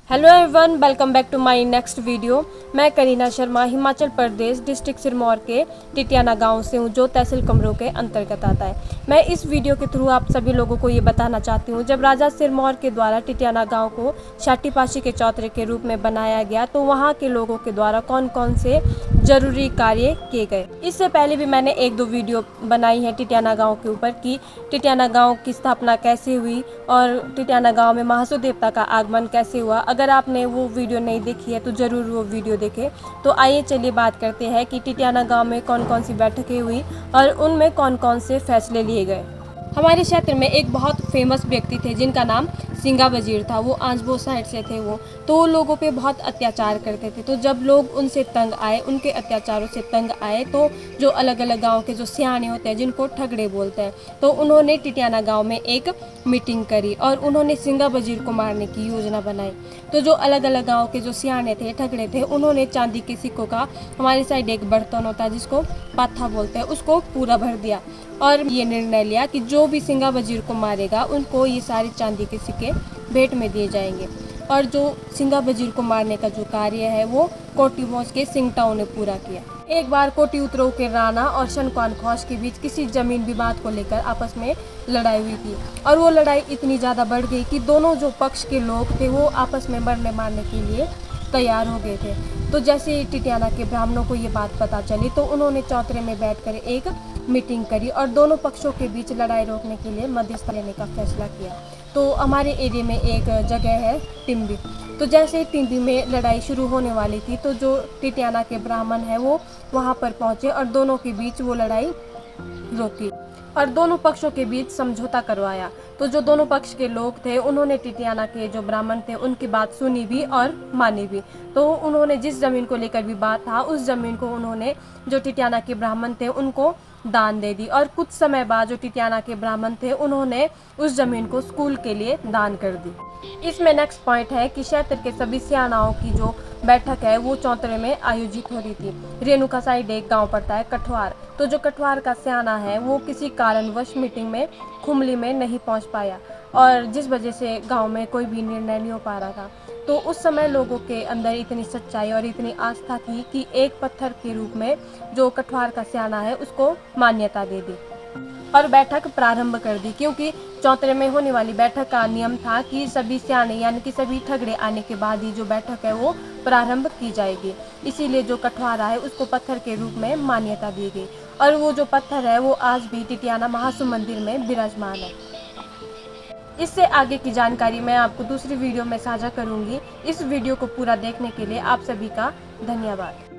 Hello everyone, welcome back to my next video. मैं Kareena Sharma Himachal Pradesh district Sirmaur के टिटियाना गांव से हूं, जो तहसील कमरों के अंतर्गत आता है। मैं इस वीडियो के थ्रू आप सभी लोगों को ये बताना चाहती हूं, जब राजा सिरमौर के द्वारा टिटियाना गांव को शाटी पाशी के चौतरे के रूप में बनाया गया, तो वहाँ के लोगों के द्वारा कौन कौन से जरूरी कार्य किए गए। इससे पहले भी मैंने एक दो वीडियो बनाई है टिटियाना गाँव के ऊपर कि टिटियाना गाँव की स्थापना कैसे हुई और टिटियाना गाँव में महासू देवता का आगमन कैसे हुआ। अगर आपने वो वीडियो नहीं देखी है तो ज़रूर वो वीडियो देखें। तो आइए चलिए बात करते हैं कि टिटियाना गांव में कौन कौन सी बैठकें हुई और उनमें कौन कौन से फैसले लिए गए। हमारे क्षेत्र में एक बहुत फेमस व्यक्ति थे जिनका नाम सिंगा वजीर था। वो आंजबो साइड से थे। वो लोगों पे बहुत अत्याचार करते थे। तो जब लोग उनसे तंग आए, उनके अत्याचारों से तंग आए, तो जो अलग अलग गांव के जो सियाने होते हैं जिनको ठगड़े बोलते हैं, तो उन्होंने टिटियाना गांव में एक मीटिंग करी और उन्होंने सिंगा वजीर को मारने की योजना बनाई। तो जो अलग अलग गाँव के जो सियाने थे, ठगड़े थे, उन्होंने चांदी के सिक्कों का, हमारी साइड एक बर्तन होता है जिसको पाथा बोलते हैं, उसको पूरा भर दिया और ये निर्णय लिया कि जो भी सिंगा वजीर को मारेगा उनको ये सारे चांदी के सिक्के भेंट में दिए जाएंगे। और जो सिंगा वजीर को मारने का जो कार्य है वो कोटी वॉच के सिंगटाओं ने पूरा किया। एक बार कोटी उतरव के राणा और शनक्वान खौश के बीच किसी जमीन विवाद को लेकर आपस में लड़ाई हुई थी और वो लड़ाई इतनी ज़्यादा बढ़ गई कि दोनों जो पक्ष के लोग थे वो आपस में मरने मारने के लिए तैयार हो गए थे। तो जैसे टिटियाना के ब्राह्मणों को ये बात पता चली तो उन्होंने चौतरे में बैठकर एक मीटिंग करी और दोनों पक्षों के बीच लड़ाई रोकने के लिए मध्यस्थता लेने का फैसला किया। तो हमारे एरिया में एक जगह है टिम्बी। तो जैसे टिम्बी में लड़ाई शुरू होने वाली थी तो जो टिटियाना के ब्राह्मण हैं वो वहाँ पर पहुँचे और दोनों के बीच वो लड़ाई रोकी और दोनों पक्षों के बीच समझौता करवाया। तो जो दोनों पक्ष के लोग थे उन्होंने टिटियाना के जो ब्राह्मण थे उनकी बात सुनी भी और मानी भी। तो उन्होंने जिस जमीन को लेकर विवाद था उस जमीन को उन्होंने जो टिटियाना के ब्राह्मण थे उनको दान दे दी और कुछ समय बाद जो टिटियाना के ब्राह्मण थे उन्होंने उस जमीन को स्कूल के लिए दान कर दी। इसमें नेक्स्ट पॉइंट है कि क्षेत्र के सभी सियानाओं की जो बैठक है वो चौतरे में आयोजित हो रही थी। रेणुका साइड एक गांव पड़ता है कठवार। तो जो कठवार का सियाना है वो किसी कारणवश मीटिंग में खुमली में नहीं पहुंच पाया और जिस वजह से गांव में कोई भी निर्णय नहीं हो पा रहा था। तो उस समय लोगों के अंदर इतनी सच्चाई और इतनी आस्था थी कि एक पत्थर के रूप में जो कठवार का सियाना है उसको मान्यता दे दी और बैठक प्रारंभ कर दी। क्योंकि चौतरे में होने वाली बैठक का नियम था कि सभी सियाने यानी कि सभी ठगड़े आने के बाद ही जो बैठक है वो प्रारंभ की जाएगी। इसीलिए जो कठवारा है उसको पत्थर के रूप में मान्यता दी गई और वो जो पत्थर है वो आज भी टिटियाना महासू मंदिर में विराजमान है। इससे आगे की जानकारी मैं आपको दूसरी वीडियो में साझा करूंगी। इस वीडियो को पूरा देखने के लिए आप सभी का धन्यवाद।